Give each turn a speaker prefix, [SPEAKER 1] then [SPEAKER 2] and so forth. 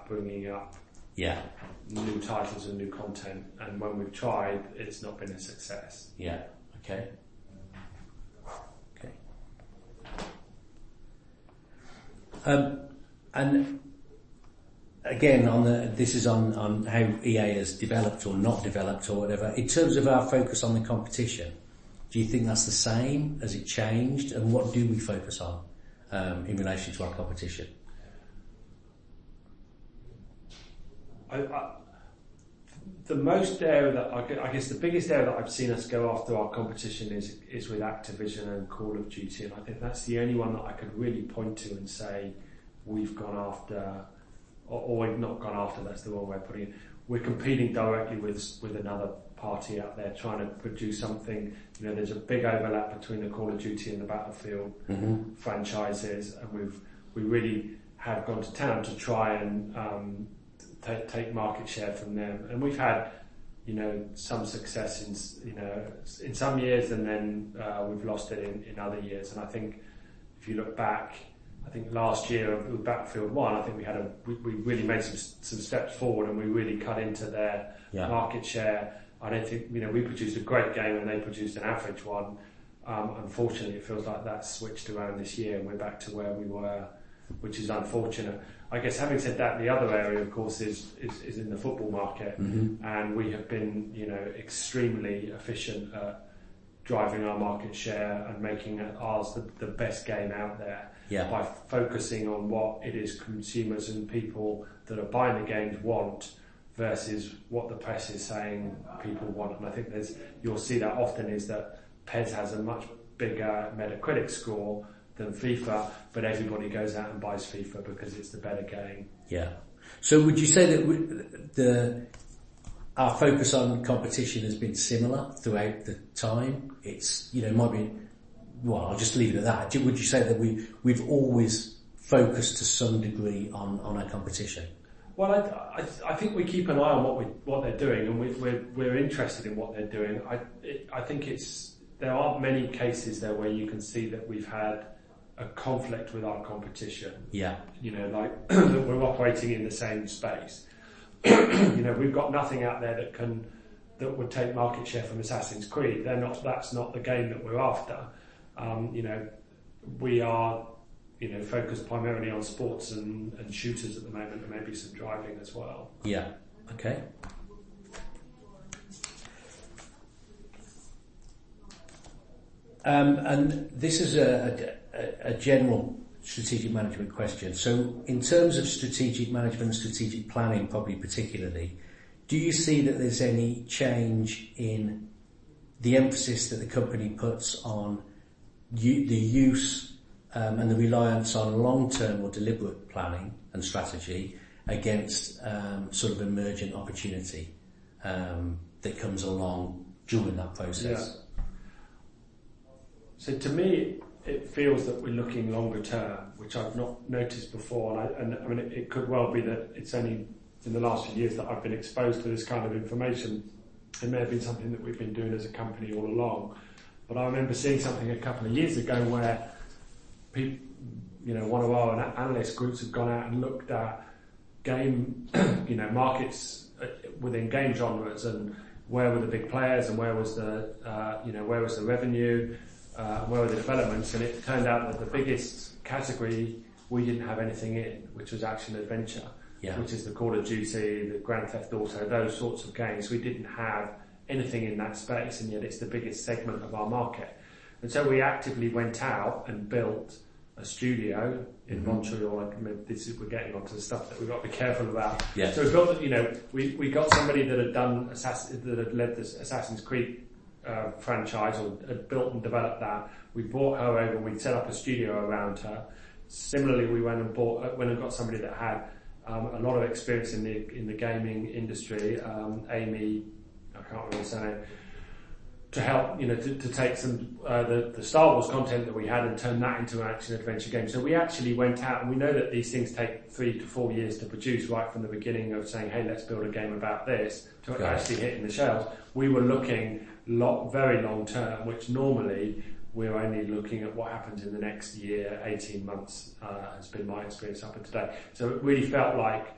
[SPEAKER 1] about bringing up
[SPEAKER 2] Yeah.
[SPEAKER 1] new titles and new content, and when we've tried, it's not been a success.
[SPEAKER 2] Yeah. Okay. And again, this is on how EA has developed or not developed or whatever. In terms of our focus on the competition, do you think that's the same? Has it changed? And what do we focus on in relation to our competition?
[SPEAKER 1] The most area that I guess the biggest area that I've seen us go after our competition is with Activision and Call of Duty, and I think that's the only one that I could really point to and say we've gone after, or we've not gone after. That's the wrong way of putting it. We're competing directly with another party out there trying to produce something. You know, there's a big overlap between the Call of Duty and the Battlefield franchises, and we really have gone to town to try and take market share from them, and we've had, you know, some success in some years, and then we've lost it in other years. And I think if you look back, I think last year with Battlefield 1, I think we really made some steps forward, and we really cut into their market share. I don't think, you know, we produced a great game and they produced an average one. Unfortunately, it feels like that's switched around this year, and we're back to where we were, which is unfortunate. I guess having said that, the other area, of course, is in the football market, and we have been, you know, extremely efficient at driving our market share and making ours the best game out there by focusing on what it is consumers and people that are buying the games want versus what the press is saying people want. And I think you'll see that often is that PES has a much bigger Metacritic score than FIFA, but everybody goes out and buys FIFA because it's the better game. Yeah.
[SPEAKER 2] So would you say that our focus on competition has been similar throughout the time? It's, you know, might be, well, I'll just leave it at that. Would you say that we've always focused to some degree on our competition?
[SPEAKER 1] Well, I think we keep an eye on what they're doing, and we're interested in what they're doing. I think there aren't many cases there where you can see that we've had a conflict with our competition.
[SPEAKER 2] Yeah. You
[SPEAKER 1] know, like that we're operating in the same space. You know, we've got nothing out there that would take market share from Assassin's Creed. That's not the game that we're after. You know, we are, you know, focused primarily on sports and shooters at the moment, and maybe some driving as well.
[SPEAKER 2] Yeah. Okay. And this is a general strategic management question. So in terms of strategic management and strategic planning, probably particularly, do you see that there's any change in the emphasis that the company puts on the use and the reliance on long-term or deliberate planning and strategy against sort of emergent opportunity that comes along during that process?
[SPEAKER 1] Yeah. So to me, it feels that we're looking longer term, which I've not noticed before. And I mean, it could well be that it's only in the last few years that I've been exposed to this kind of information. It may have been something that we've been doing as a company all along. But I remember seeing something a couple of years ago where people, you know, one of our analyst groups had gone out and looked at game, you know, markets within game genres, and where were the big players, and where was the, you know, where was the revenue, where were the developments, and it turned out that the biggest category we didn't have anything in, which was action adventure, which is the Call of Duty, the Grand Theft Auto, those sorts of games. We didn't have anything in that space, and yet it's the biggest segment of our market. And so we actively went out and built a studio in Montreal. I mean, we're getting onto the stuff that we've got to be careful about.
[SPEAKER 2] Yeah.
[SPEAKER 1] So we built, you know, we got somebody that had led this Assassin's Creed franchise, or had built and developed that. We brought her over, we set up a studio around her. Similarly, we went and got somebody that had a lot of experience in the gaming industry, Amy, I can't remember her name, to help, you know, to take some the Star Wars content that we had and turn that into an action adventure game. So we actually went out, and we know that these things take 3 to 4 years to produce, right from the beginning of saying, hey, let's build a game about this, to actually hitting the shelves. We were looking very long term, which normally we're only looking at what happens in the next year, 18 months has been my experience up to today. So it really felt like